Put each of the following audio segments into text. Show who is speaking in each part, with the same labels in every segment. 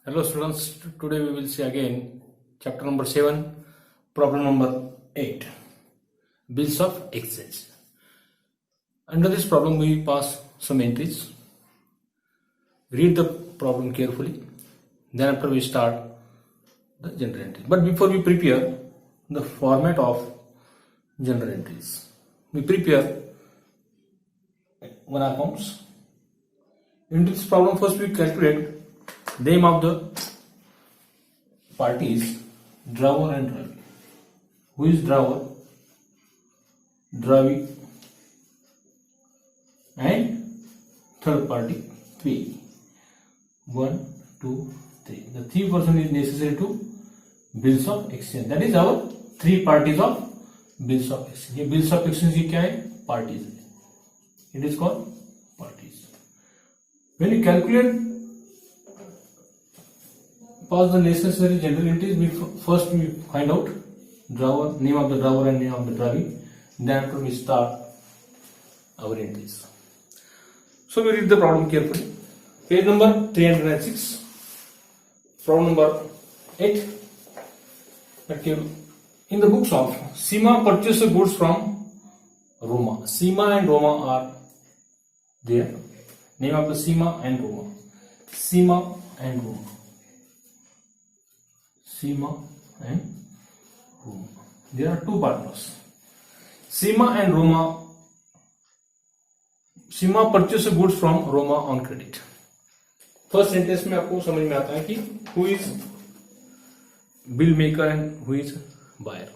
Speaker 1: Hello students, today we will see again chapter number 7, problem number 8, bills of exchange. Under this problem we pass some entries, read the problem carefully, then after we start the general entry. But before we prepare the format of general entries, we prepare one accounts. In this problem first we calculate name of the parties, drawer and Dravi. Who is drawer? Dravi. And third party, 3. 1, 2, 3. The 3 person is necessary to bills of exchange. That is our 3 parties of bills of exchange. ये bills of exchange ये क्या है? Parties. It is called parties. When you calculate pass the necessary general entries, we first find out drawer, name of the drawer and name of the Dravi. Then after we start our entries. So we read the problem carefully. Page number 306. Problem number 8. Okay. In the books of Seema purchased goods from Roma. Seema and Roma are there. Name of the Seema and Roma. Seema and Roma. Seema and Roma. There are 2 partners. Seema and Roma. Seema purchased goods from Roma on credit. First sentence में आपको समझ में आता है कि who is bill maker and who is buyer.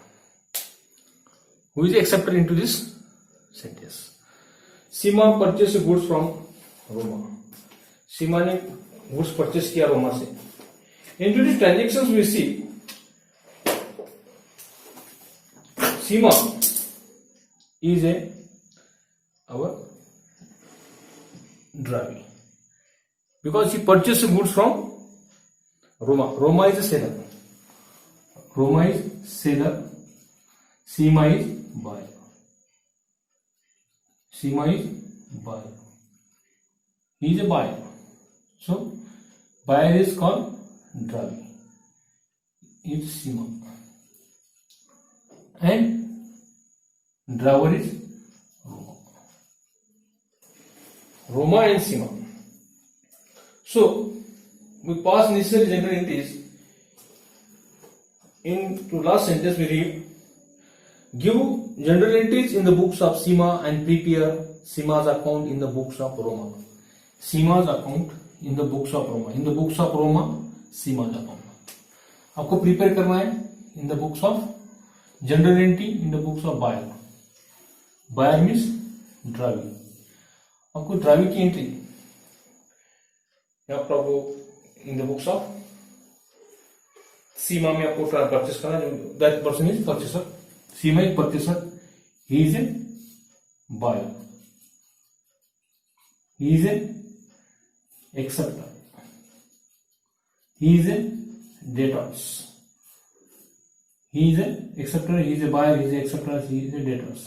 Speaker 1: Who is accepted into this sentence. Seema purchased goods from Roma. Seema ने goods purchase किया रोमा से. Into these transactions we see Seema is our Dravi because he purchased goods from Roma. Roma is a seller. Roma is seller. Seema is buyer. Seema is buyer. He is a buyer. So buyer is called Dravi. It's Seema. And drawer is Roma. Roma and Seema. So we pass necessary general entries. In to last sentence we read, give general entries in the books of Seema and prepare Seema's account in the books of Roma. Seema's account in the books of Roma. In the books of Roma, Seema's account. आपको prepare करना है in the books of general entry in the books of buyer. Buyer means drawee. आपको drawee की entry आपको in the books of Seema में आपको purchase करना है. That person is purchaser. Seema is purchaser. He is a buyer. He is a acceptor. He is a debtors. He is a acceptor. He is a buyer. He is a acceptor. He is a debtors.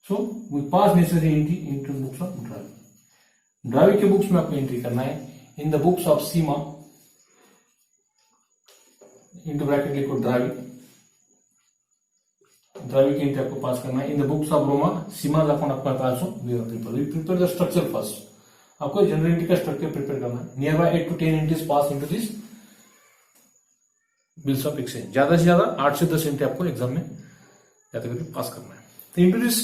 Speaker 1: So we pass necessary entry into books of Dravi. Dravi के books में आपको entry करना है. In the books of Seema, into bracket लिखो Dravi. Dravi की entry आपको पास करना है. In the books of Roma, Seema's account आपका पास हो. We prepare the structure first. आपको जनरल एंट्री का स्ट्रक्चर प्रिपेयर करना है. Near by 8 to 10 entries pass into this bills of exchange. ज्यादा से ज्यादा 8 से 10 एंट्री आपको एग्जाम में ज्यादा करके पास करना है. तो into this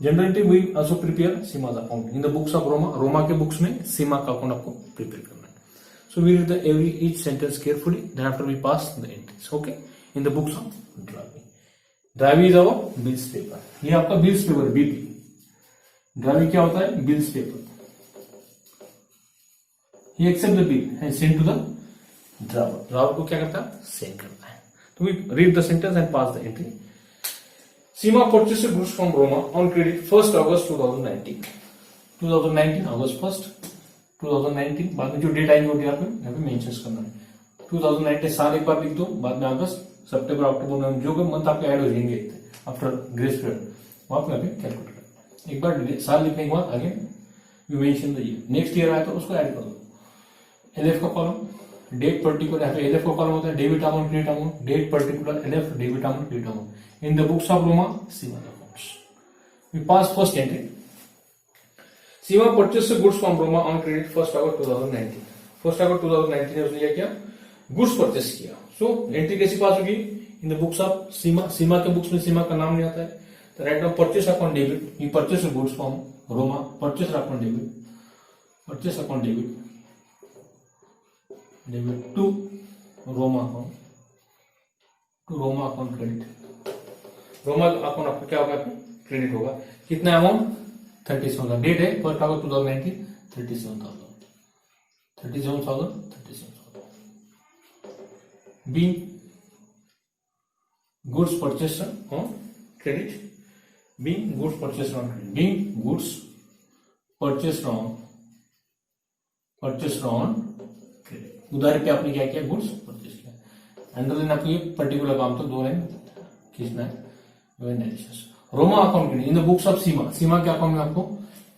Speaker 1: general entry we also prepare Seema's account in the books of Roma. Roma के बुक्स में सीमा का अकाउंट आपको प्रिपेयर करना है. So we read the every each sentence carefully, then after we pass the entries. Okay. In the books of drawee. Drawee is our bills payer. ये आपका bills payer BP. Drawee क्या होता है? Bills payer. He accepts the bill and send to the drawer. Drawer को क्या करता है? Send करता है. तो we read the sentence and pass the entry. Seema purchased goods from Roma on credit 1st August 2019. 2019 August 1st 2019. बाद में जो डेट आएगी वो डेट आपको यहाँ पे मेंशन करना है. 2019 साल एक बार लिख दो, बाद में अगस्त, सितंबर, अक्टूबर, नवंबर जो भी मंथ आपके ऐड हो जाएंगे आफ्टर ग्रेस पीरियड वो आपको यहाँ पे कैलकुलेट करना. एक बार साल लिखने के बाद आगे you mention the year. Next year आए तो उसको ऐड कर दो. LF का कॉलम, डेट पर्टिकुलर, यहाँ पे LF का कॉलम होता है debit amount credit amount, date particular LF debit amount credit amount in the books of Roma Seema accounts. We pass first entry. Seema purchased goods from Roma on credit 1st August 2019. 1st August 2019 में उसने क्या किया, goods purchase किया. So entry कैसी पास होगी इन the books of Seema. Seema के books में सीमा का नाम नहीं आता है, तो right now purchase account debit, he purchase goods from Roma, purchase account debit, purchase account debit, debit to Roma account, to Roma account credit. Roma account आपका क्या होगा, क्रेडिट होगा. कितना अमाउंट, 37,000. डेट है 1st August 2019, 37,000, 37,000, 37,000. Being goods purchased on credit, being goods purchased on credit, being goods purchased on credit. उधार पे आपने क्या किया, गुड्स परचेस किया. अंडरलाइन आपको ये पर्टिकुलर काम तो 2 लाइन खींचना है. Roma account credit in the books of Seema. Seema के अकाउंट में आपको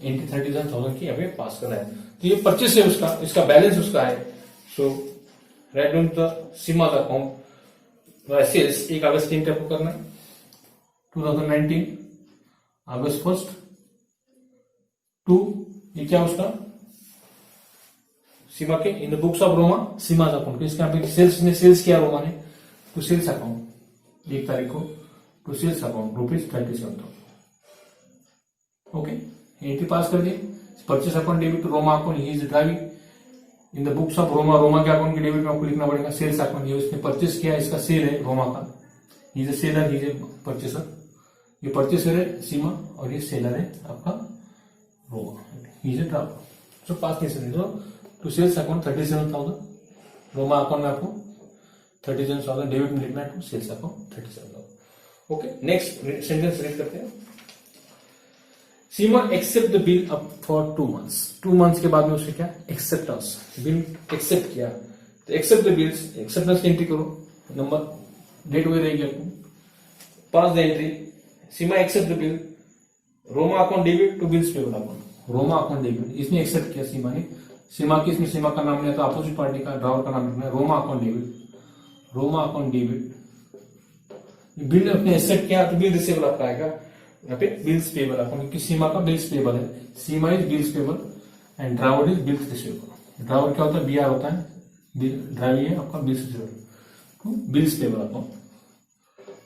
Speaker 1: एंट्री 37,000 की यहाँ पे पास करना है. तो ये परचेस है उसका, इसका बैलेंस उसका है. So write down the Seema account sales 1 अगस्त की एंट्री आपको करना है. 2019 अगस्त 1st टू, ये क्या उसका सीमा के इन the books of Roma Seema account. इसके यहाँ पे सेल्स ने सेल्स किया रोमा ने, टू सेल्स अकाउंट 1 तारीख को, to sales account ₹37,000. Okay, entry pass कर दिए. Purchase account debit to Roma account, he is driving in the books of Roma. Roma के अकाउंट के डेबिट में आपको लिखना पड़ेगा सेल्स अकाउंट. ये उसने परचेस किया, इसका सेल है रोमा का. He is a seller, he is a purchaser. ये परचेसर है सीमा और ये सेलर है आपका Roma. He is a driver. So pass नहीं समझो. To sales account 37,000, Roma account में आपको 37,000 डेबिट में लिखना है, to sales account 37,000. Okay, next sentence read करते हैं. Seema accept the bill up for 2 months. 2 months के बाद में उसने क्या, एक्सेप्टेंस, बिल एक्सेप्ट किया. तो एक्सेप्ट द बिल्स, एक्सेप्टेंस की एंट्री करो. नंबर डेट वही रहेगी आपको. Pass the entry. Seema accept the bill Roma account debit to bills payable account. Roma account debit इसने एक्सेप्ट किया सीमा ने. सीमा की इसमें सीमा का नाम नहीं आता, अपोजिट पार्टी का ड्रावर का नाम लिखना है. Roma account debit, Roma account debit. Bill अपने एक्सेप्ट किया तो बिल रिसीवेबल आपका आएगा यहाँ पे बिल्स पेबल अकाउंट, क्योंकि सीमा का बिल्स पेबल है. Seema is bills payable and drawer is bills receivable. Drawer क्या होता है, बीआर होता है. ड्राइव है आपका bills receivable to bills payable account,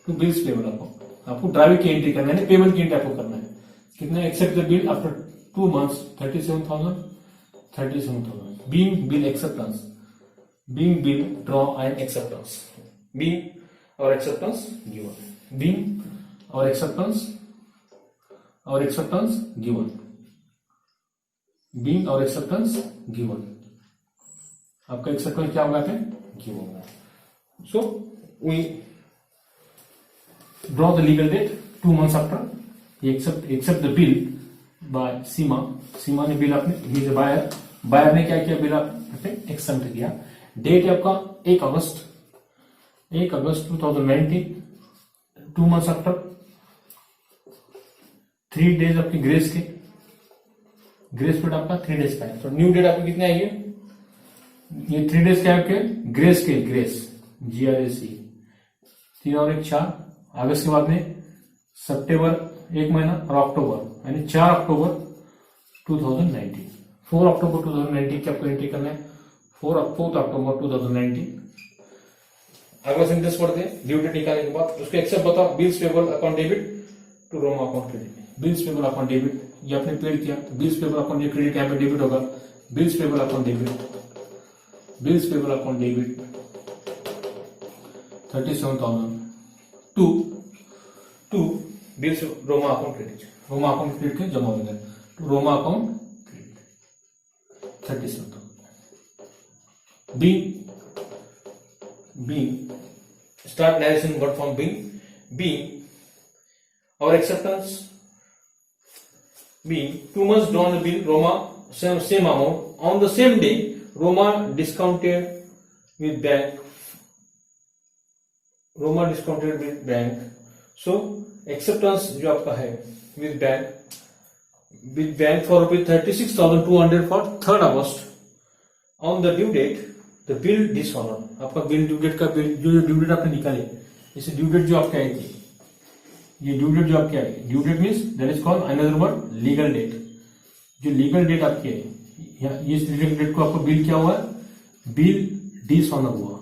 Speaker 1: to bills payable account. आपको ड्राइव की एंट्री करना है, पेबल की एंट्री आपको करना है. कितना, accept the bill after 2 months 37,000, 37,000. Being bill acceptance, being bill draw and acceptance, being और एक्सेप्टेंस गिवन, बीइंग और एक्सेप्टेंस, और एक्सेप्टेंस गिवन, बीइंग और एक्सेप्टेंस गिवन. आपका एक्सेप्टेंस क्या होगा पे, गिवन होगा. So we draw the legal date 2 months after. Accept the bill by Seema. Seema ने बिल आपने, ही इज बायर, बायर ने क्या किया, बिल आपने एक्सेप्ट किया. डेट है आपका 1 अगस्त 2019. 2 months आफ्टर. 3 days आपके ग्रेस के, ग्रेस पीरियड आपका 3 days का है. तो न्यू डेट आपको कितने आएगी, ये 3 days क्या आपके ग्रेस के, ग्रेस GRAC 3 और 1 4. अगस्त के बाद में सितंबर 1 महीना और अक्टूबर, यानी 4 अक्टूबर 2019. 4 अक्टूबर 2019 की आपको एंट्री करना है. 4 अक्टूबर 2019. अगला सेंटेंस पढ़ते हैं. ड्यू डेट निकालने के बाद उसको एक्सेप्ट बताओ. Bills payable account debit to Roma account credit. Bills payable account debit, ये आपने पेड किया तो बिल्स पेबल अकाउंट, ये क्रेडिट यहाँ पे डेबिट होगा. Bills payable account debit, bills payable account debit 37,000 to bills Roma account credit. Roma account credit के जमा हो जाएगा to Roma account credit 37,000. being start narration word from being our acceptance. Being 2 months drawn the bill Roma same amount on the same day. Roma discounted with bank. Roma discounted with bank. So acceptance जो आपका है with bank for ₹36,200 for 3rd August on the due date the bill dishonour, आपका bill due date का bill जो due date आपने निकाले, जैसे due date जो आपके आई थी, ये ड्यू डेट जो आपकी आई, due date means that is called another word legal date. जो लीगल डेट आपकी है, ये लीगल डेट को आपको बिल क्या हुआ, बिल डिसऑनर हुआ,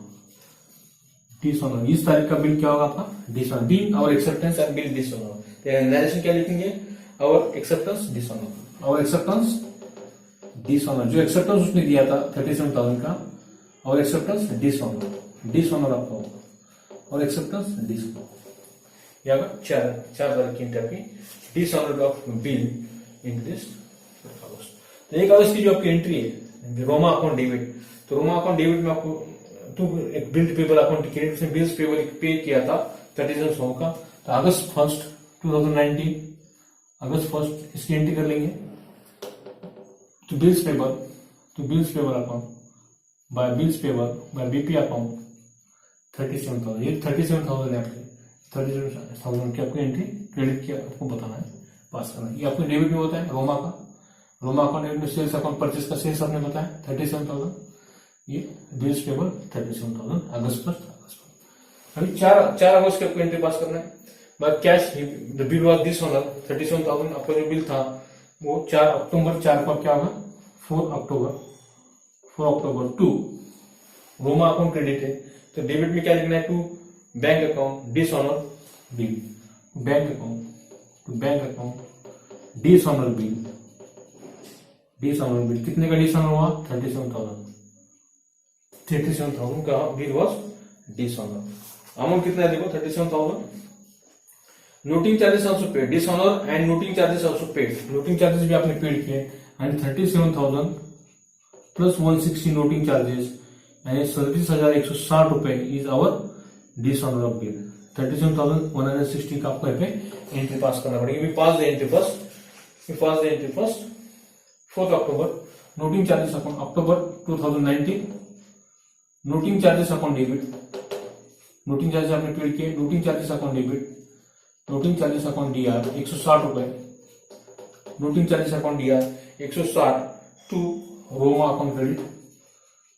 Speaker 1: डिसऑनर। इस तारीख का बिल क्या होगा आपका dishonour, being our acceptance and bill dishonour. Narration क्या लिखेंगे, our acceptance dishonour, our acceptance dishonour. जो एक्सेप्टेंस उसने दिया था 37,000 का, और एक्सेप्टेंस डिसऑनर, डिसऑनर आपका होगा और एक्सेप्टेंस डिसऑनर। यह चार तारीख की एंट्री आपकी dishonour of bill in this कागज। तो एक कागज की जो आपकी एंट्री है रोमा अकाउंट डेबिट, तो रोमा अकाउंट डेबिट में आपको एक बिल पेबल अकाउंट क्रेडिट से बिल्स पेबल पे किया था 37,000 का। तो अगस्त 1 2019, अगस्त 1 इसकी एंट्री कर लेंगे। तो bills payable account by bills payable by BP account 37,000, ये 37,000 है आपके, 37,000 की आपकी एंट्री क्रेडिट की आपको बताना है, पास करना है। ये आपको डेबिट में होता है रोमा का, रोमा अकाउंट डेबिट में सेल्स अकाउंट परचेस का सेल्स आपने बताया 37,000, ये बिल्स पेबल 37,000 अगस्त 1। अभी 4 अगस्त की आपको एंट्री पास करना है। By cash the bill was dishonour 37,000, आपका जो बिल था वो 4 अक्टूबर, 4 को क्या होगा 4 October to Roma account credit है, तो डेबिट में क्या लिखना है, to bank account dishonour bill, bank account dishonour bill, कितने का डिसऑनर हुआ 37,000 का बिल वॉज डिसऑनर। अमाउंट कितना है देखो 37,000। Noting charges also paid, dishonour and noting charges also paid, noting charges भी आपने पेड किए एंड 37,000 प्लस 160 नोटिंग चार्जेस यानी 37,160 रुपए is our dishonour of bill. 37,160 का आपको यहाँ पे एंट्री पास करना पड़ेगा। We pass the entry first 4 October. Noting charges account October 2019, noting charges account debit, noting charges आपने पेड किए, noting charges account debit, noting charges account DR 160 रुपए, noting charges account DR 160 to Roma account credit,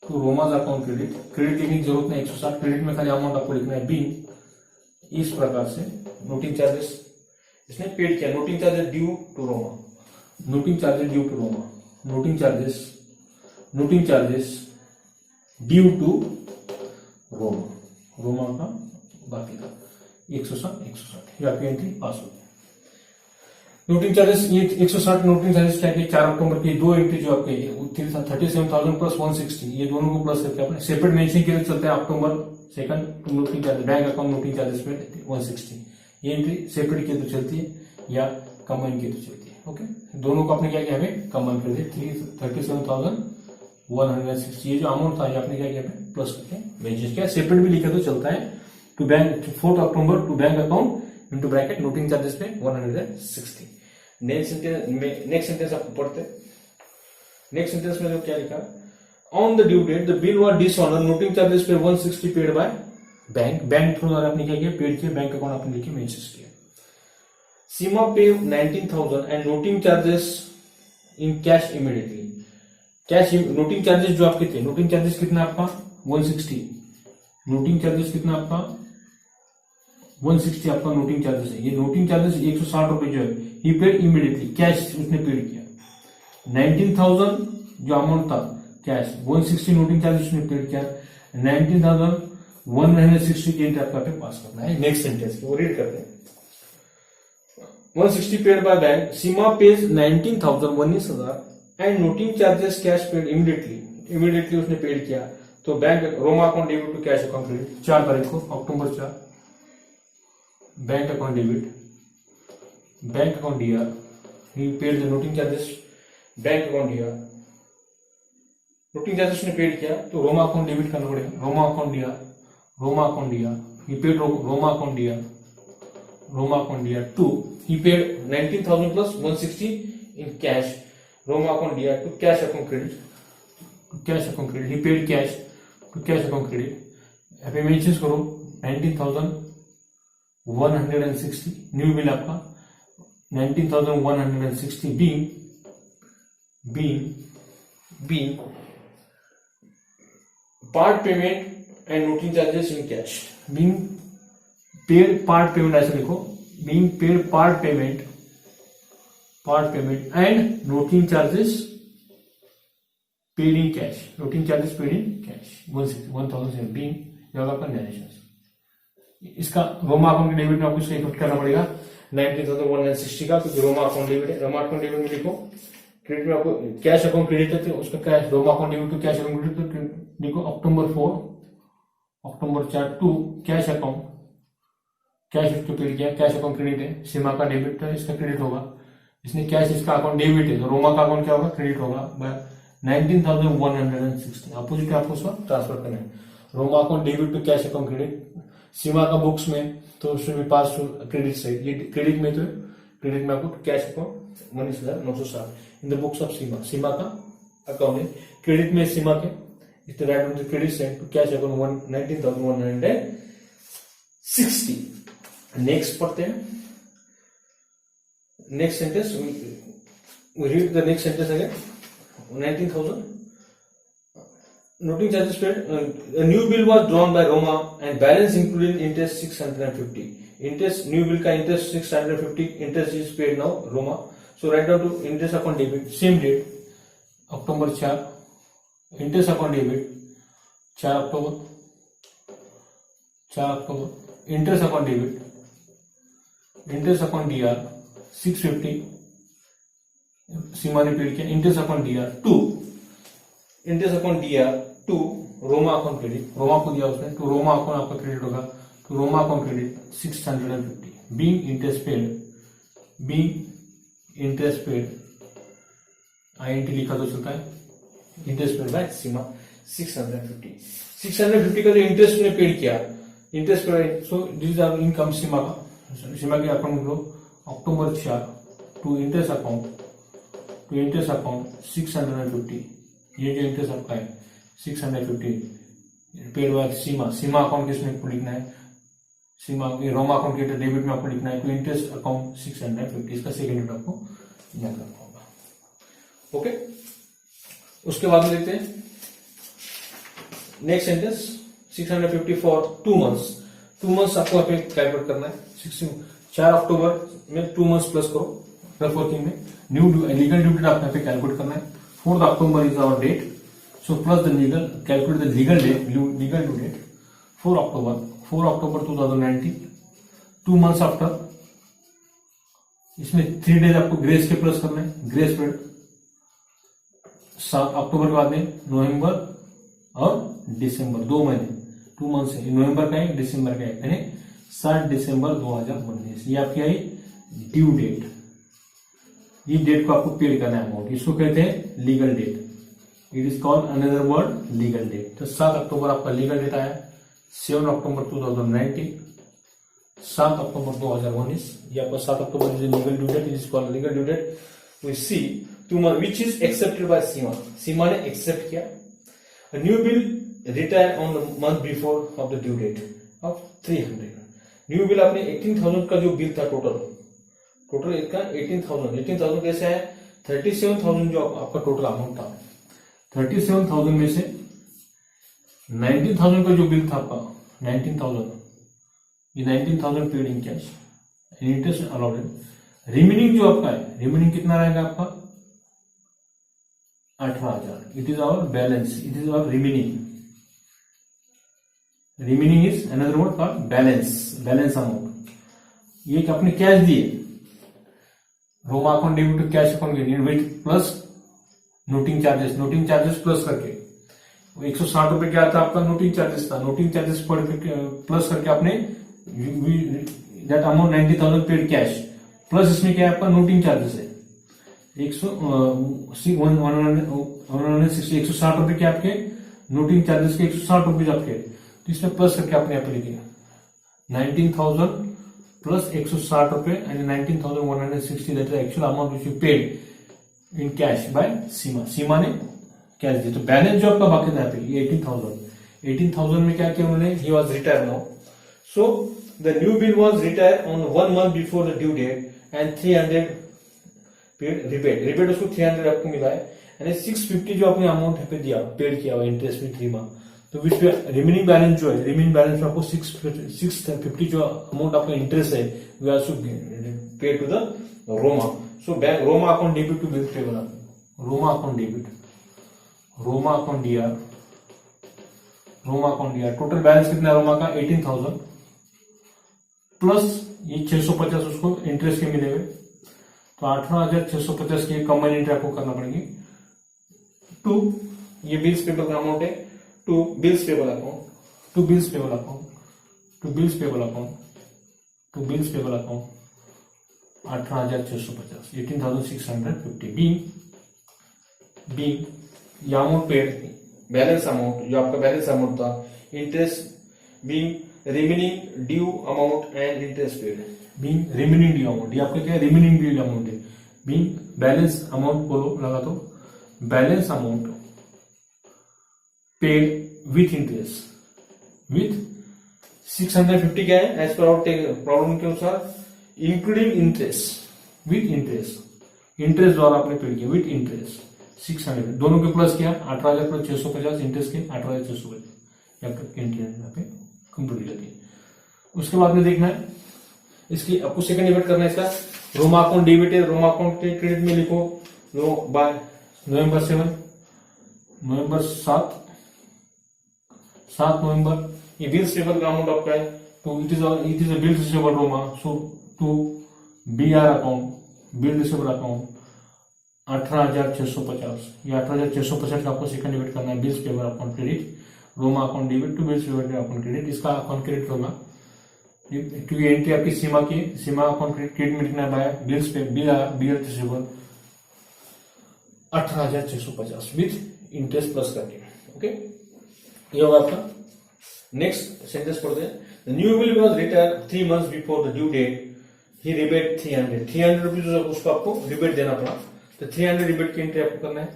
Speaker 1: to Roma's account credit, credit लिखने की जरूरत नहीं 160, credit में खाली amount आपको लिखना है बीइंग। इस प्रकार से नोटिंग चार्जेस इसने पेड किया, noting charges due to Roma, noting charges due to Roma, noting charges due to Roma, Roma का बाकी था 160 ये आपकी एंट्री पास हो गई। नोटिंग चार्जेस ये 160 नोटिंग चार्जेस क्या है 4 अक्टूबर की दो एंट्री जो आपके 37,000 प्लस 160 ये दोनों को प्लस करके अपने सेपरेट मेंशन के लिए चलते हैं। अक्टूबर 2 noting charges bank account noting charges pay 160 ये एंट्री सेपरेट के तो चलती है या कंबाइन के तो चलती है। ओके, दोनों को आपने क्या किया हमें कंबाइन कर दिया 37,160 ये जो अमाउंट था ये आपने क्या किया प्लस करके मेंशन किया, सेपरेट भी लिखे तो चलता है। To bank 4 October to bank account into bracket noting charges pay 160। Next sentence आपको पढ़ते, नेक्स्ट सेंटेंस में जो क्या लिखा, on the due date the bill was dishonour noting charges pay 160 paid by bank, bank through द्वारा आपने क्या किया पेड किया, बैंक अकाउंट आपने लिखे मेंशन किया। सीमा पे 19,000 and noting charges in cash immediately, cash noting charges जो आपके थे, नोटिंग चार्जेस कितना आपका 160, नोटिंग चार्जेस कितना आपका 160 आपका नोटिंग चार्जेस है। ये नोटिंग चार्जेस 160 रुपए जो है ही पेड इमीडिएटली कैश उसने पेड किया। 19,000 जो अमाउंट था कैश, 160 नोटिंग चार्जेस उसने पेड किया, 19,160 की एंट्री आपका पास करना है। नेक्स्ट सेंटेंस को रीड करते हैं। 160 paid by bank, Seema pays 19,000 19,000 and noting charges cash paid immediately उसने पेड किया। तो bank Roma account debit to cash account credit 4 तारीख को October 4 bank account debit, bank account DR he paid the noting charges, bank account DR noting charges ने paid किया तो Roma account debit करना पड़ेगा, Roma account DR he paid Roma account DR to he paid 19,000 plus 160 in cash, Roma account DR to cash account credit, he paid cash to cash account credit. अभी mention करो 19,160 new bill आपका 19,160 being part payment and noting charges in cash, being paid part payment, ऐसे लिखो, being paid part payment and noting charges paid in cash, noting charges paid in cash 1000 being जगह पर narration. इसका Roma account debit में आपको इसका effect करना पड़ेगा 19,160 का, क्योंकि रोमा अकाउंट डेबिट है। रोमा अकाउंट डेबिट में लिखो, क्रेडिट में आपको कैश अकाउंट क्रेडिट है तो उसका cash, Roma account debit to cash account credit, तो लिखो October 4 to cash account, cash उसको पेड किया, कैश अकाउंट क्रेडिट है। सीमा का डेबिट है, इसका क्रेडिट होगा, इसने कैश, इसका अकाउंट डेबिट है, तो रोमा का अकाउंट क्या होगा, क्रेडिट होगा 19,160। अपोजिट में आपको उसका ट्रांसफर करना है। Roma account debit to cash account credit, Seema का बुक्स में तो उसमें भी पास टू क्रेडिट से, ये क्रेडिट में, तो क्रेडिट में आपको cash account 19,960 in the books of Seema, Seema का अकाउंट है, क्रेडिट में सीमा के, इस right on the credit side to cash account 19,160। Next पढ़ते हैं, next sentence, we read the next sentence again. 19,000 noting charges paid, a new bill was drawn by Roma and balance including interest 650, interest, new bill ka interest 650, interest is paid now Roma, so write down to interest account debit, same date October 4, interest account debit 4 October, interest account debit, interest account DR 650, सीमा ने paid किया, interest account DR 2, interest account DR 2, Roma account credit, Roma को दिया उसने, तो Roma account आपका credit होगा, तो Roma account credit 650, being interest paid INT लिखा तो चलता है, इंटरेस्ट पेड बाय सीमा 650 का जो इंटरेस्ट ने पेड किया, interest paid, so this are income Seema का, सीमा के अकाउंट लो अक्टूबर 4 टू इंटरेस्ट अकाउंट 650, ये जो इंटरेस्ट आपका है 650 paid by Seema, Seema account किसमें आपको लिखना है, सीमा रोमा अकाउंट के डेबिट में आपको लिखना है, तो इंटरेस्ट अकाउंट 650, इसका सेकेंड यूनिट आपको याद रखना होगा। ओके, उसके बाद में देखते हैं next sentence, 650 for 2 months, 2 months आपको यहाँ पे कैलकुलेट करना है। 4 अक्टूबर में 2 months प्लस करो रफ वर्किंग में, न्यू लीगल ड्यू डेट आपको यहाँ पे कैलकुलेट करना है। 4 October is our date, so plus the legal, calculate the legal due date 4 October 2019, 2 months after, इसमें 3 days आपको ग्रेस के प्लस करना है, ग्रेस पीरियड 7 अक्टूबर के बाद में नवंबर और दिसंबर, 2 महीने, 2 months है, नवंबर का है दिसंबर का है, यानी 7 दिसंबर 2019, ये आपकी आई ड्यू डेट, ये डेट को आपको पेड करना है अमाउंट, इसको कहते हैं legal date, it is called another word legal date. तो 7 अक्टूबर आपका लीगल डेट आया, 7 अक्टूबर 2019, 7 अक्टूबर 2019, ये आपका 7 October is legal due date, it is called legal due date. We see which is accepted by Seema, Seema ने accept किया। New bill retire on the month before of the due date of 300, new bill आपने 18,000 का जो bill था total इसका 18,000 कैसे है, 37,000 जो आपका टोटल अमाउंट था, 37,000 में से 19,000 का जो बिल था आपका 19,000, ये 19,000 paid in cash, interest allowed, remaining जो आपका है, रिमेनिंग कितना रहेगा आपका 18,000, it is our balance, it is our remaining is another word for balance amount, ये अपने कैश दिए, Roma account debit to cash account with plus noting charges plus करके 160 रुपए क्या था आपका नोटिंग चार्जेस था, नोटिंग चार्जेस प्लस करके आपने that amount 90,000 paid cash plus इसमें क्या है आपका नोटिंग चार्जेस है 160 रुपए के आपके नोटिंग चार्जेस के 160 रुपीज आपके, तो इसमें प्लस करके आपने यहाँ पे लिखे 19,000 प्लस 160 रुपए and 19,160 that actual amount which you paid in cash by Seema ने कैश दिया। तो बैलेंस जो आपका बाकी था ये 18,000 में क्या किया उन्होंने, he was retire now, so the new bill was retire on 1 month before the due date and 300 paid rebate उसको 300 आपको मिला है, यानी 650 जो आपने अमाउंट पे दिया पेड किया हुआ इंटरेस्ट में 3 month, तो विच रिमेनिंग बैलेंस जो है, रिमेनिंग बैलेंस में आपको 650 जो अमाउंट आपका इंटरेस्ट है we are to pay to the Roma. So bank Roma account debit to bills payable, Roma account debit, Roma account DR, Roma account DR. Total balance कितना है रोमा का 18,000 प्लस ये 650 उसको इंटरेस्ट के मिले हुए, तो 18,650 की कंबाइन एंट्री आपको करना पड़ेगी. टू ये बिल्स पेबल का अमाउंट है, to bills payable account, to bills payable account, to bills payable account, to bills payable account 18,650, 18,650 be ये अमाउंट पेड, बैलेंस अमाउंट जो आपका बैलेंस अमाउंट था, interest being remaining due amount and interest paid, being remaining due amount, ये आपका क्या है remaining due amount है. Being balance amount बोलो लगा तो balance amount paid with interest, with 650 क्या है एज पर आवर प्रॉब्लम के अनुसार including interest, with interest, interest द्वारा आपने पेड किया विथ इंटरेस्ट 600, दोनों के प्लस किया 18,000 प्लस 650 इंटरेस्ट के 18,650 यहाँ पे कंप्लीट जाती है. उसके बाद में देखना है इसकी आपको सेकंड डेबिट करना है इसका. रोमा अकाउंट डेबिट है, रोमा अकाउंट के क्रेडिट में लिखो लो बाय नवंबर 7, नवंबर 7 नवंबर. ये बिल्स पेबल का अमाउंट आपका है, तो it is a bill receivable रोमा. So to BR account, bill receivable account 18,650, ये 18,650 का आपको सेकंड डेबिट करना है. Bills payable account credit, Roma account debit to bills payable account credit, इसका अकाउंट क्रेडिट होगा क्योंकि एंट्री आपकी सीमा की, सीमा अकाउंट क्रेडिट में लिखना है by bills pay BR receivable 18,650 with interest plus करके. ओके, ये होगा आपका. नेक्स्ट सेंटेंस पढ़ते हैं. The new bill was return 3 months before the due date, he rebate 300 rupees उसको आपको रिबेट देना पड़ा. तो 300 रिबेट की एंट्री आपको करना है.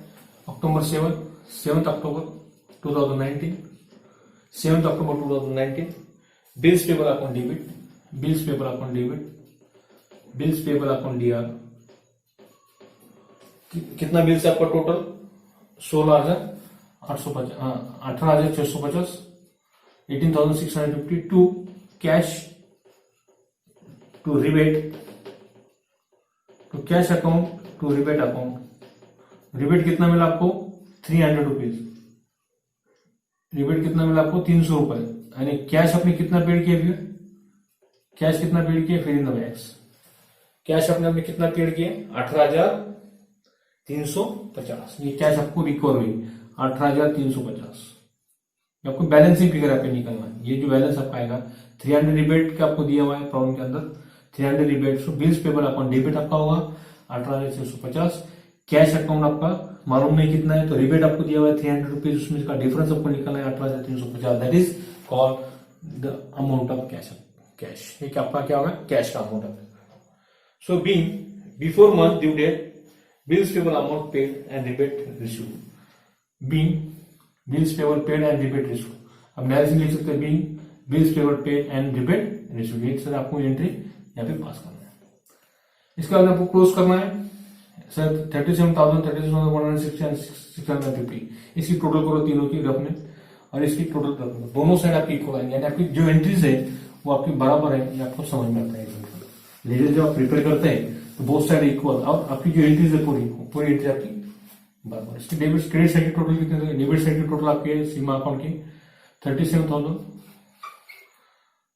Speaker 1: October 7 October 2019, 7 October 2019. Bills payable account debit, bills payable account debit, bills payable account DR. कितना बिल्स है आपका total 16,850, 18,650, 18,650 to cash to rebate, to cash account to rebate account. Rebate कितना मिला आपको 300 रुपीज, रिबेट कितना मिला आपको 300 रुपए. यानी कैश आपने कितना पेड किया, फिर कैश कितना पेड किया, फिर इन द बैक्स कैश आपने कितना पेड किया 18,350. ये कैश आपको रिकवर हुई 18,350. आपको बैलेंसिंग फिगर आपको निकलना है. ये जो बैलेंस आपका आएगा 300 रिबेट का आपको दिया हुआ है प्रॉब्लम के अंदर, 300 रिबेट. सो बिल्स पेबल अकाउंट डेबिट आपका होगा 18,650. कैश अकाउंट आपका मालूम नहीं कितना है, तो रिबेट आपको दिया हुआ है 300 रुपीज, उसमें इसका डिफरेंस आपको निकलना है 18,350. That is called the amount of cash. Cash एक आपका क्या होगा कैश का अमाउंट है. So being before month due date bills payable amount paid and rebate receive. Being bills payable paid and rebate receive. अब डायरेक्ट लिख सकते हैं being bills payable paid and rebate receive. ये सर आपको entry यहाँ पे पास करना है. इसके बाद आपको क्लोज करना है सर 37,000, 37,160 इसकी टोटल करो तीनों की रफ में, और इसकी टोटल रफ में दोनों साइड आपकी इक्वल आएंगे. यानी आपकी जो एंट्रीज है वो आपकी बराबर है, ये आपको समझ में आता है. लेजर जब आप प्रिपेयर करते हैं तो बोथ साइड इक्वल, और आपकी जो एंट्रीज है पूरी एंट्री आपकी बराबर. इसकी डेबिट क्रेडिट साइड की टोटल कितने, डेबिट साइड की टोटल आपके सीमा अकाउंट की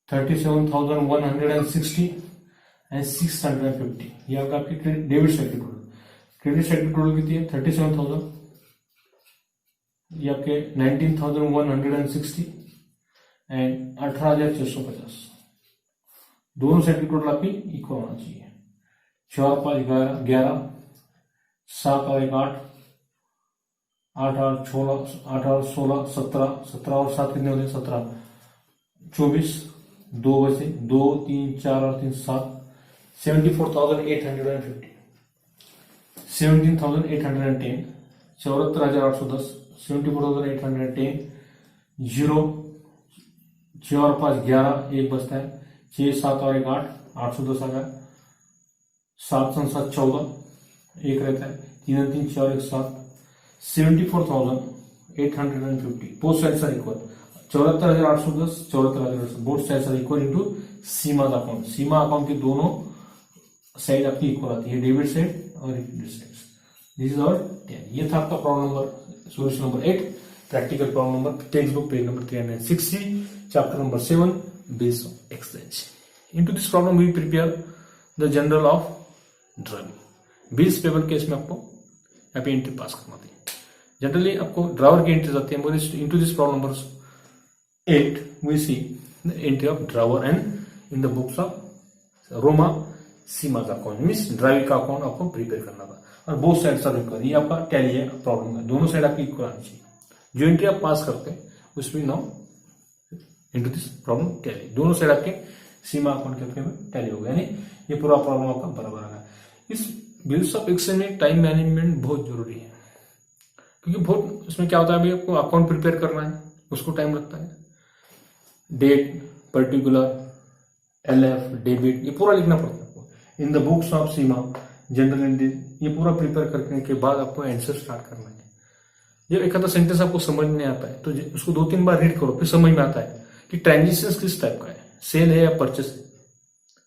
Speaker 1: 37,160 एंड 650. ये आपकी डेबिट साइड की टोटल. क्रेडिट साइड की टोटल कितनी है 37,000, ये आपके 19,160 एंड 18,650. दोनों साइड की टोटल आपकी इक्वल होना चाहिए. 4 5 11, 7 और 1 8, 8 8 16, 17 और 7 कितने होते हैं 17, 24, 2 बचे 2 3 4 और 3 7, 74,850, 17,810, 74,810, 74,810, 0 6 और 5 11, 1 बचता है 6 7 और 1 8, 810 आ गया. 7 7 14, 1 रहता है 3 3 4 1 7, 74,000 850 both sides are equal 74,810 74,810 both sides are equal into Seema's account Seema account के दोनों साइड आपकी इक्वल आती है डेबिट साइड और credit side this is our 10 ये था आपका problem number solution number 8 practical problem number text book page number 360 chapter number 7 bills of exchange into this problem we prepare the journal of driving bills payable case में आपको यहाँ पे entry pass करना थी generally आपको drawer की entries आती है into this problem number 8 we see the entry of drawer and in the books of Roma सीमा का अकाउंट मीन्स ड्राइव का अकाउंट आपको प्रिपेयर करना था और बोथ साइड आर इक्वल ये आपका टैली है प्रॉब्लम है दोनों साइड आपकी इक्वल आनी चाहिए जो एंट्री आप पास करते हैं उसमें now into this problem tally दोनों साइड आपके सीमा अकाउंट के टैली हो गया यानी ये पूरा प्रॉब्लम आपका बराबर आ गया इस बिल्स ऑफ एक्सचेंज में टाइम मैनेजमेंट बहुत जरूरी है क्योंकि बहुत इसमें क्या होता है अभी आपको अकाउंट प्रिपेयर करना है उसको टाइम लगता है डेट पर्टिकुलर LF डेबिट ये पूरा लिखना पड़ता है आपको in the books of Seema general entry ये पूरा प्रिपेयर करने के बाद आपको आंसर स्टार्ट करना है जब एक आधा सेंटेंस आपको समझ में आता है तो उसको 2-3 बार रीड करो फिर समझ में आता है कि ट्रांजिशन किस टाइप का है सेल है या परचेस है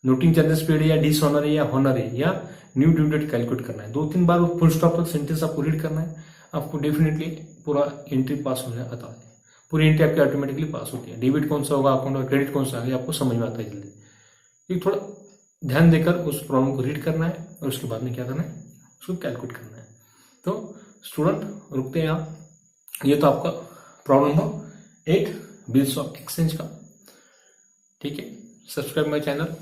Speaker 1: नोटिंग चार्जेस पेड है या डिसऑनर है या हॉनर है या न्यू ड्यू डेट कैलकुलेट करना है 2-3 बार फुल स्टॉप तक सेंटेंस आपको रीड करना है आपको डेफिनेटली पूरा एंट्री पास हो जाता है पूरी एंट्री आपकी ऑटोमेटिकली पास होती है डेबिट कौन सा होगा अकाउंट और क्रेडिट कौन सा है आपको समझ में आता है जल्दी थोड़ा ध्यान देकर उस प्रॉब्लम को रीड करना है और उसके बाद में क्या करना है उसको कैलकुलेट करना है तो स्टूडेंट रुकते हैं आप ये तो आपका problem number 8 bills of exchange का ठीक है सब्सक्राइब माय चैनल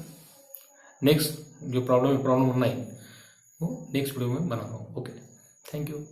Speaker 1: नेक्स्ट जो प्रॉब्लम है प्रॉब्लम नंबर 9 वो नेक्स्ट वीडियो में बना रहा हूँ ओके थैंक यू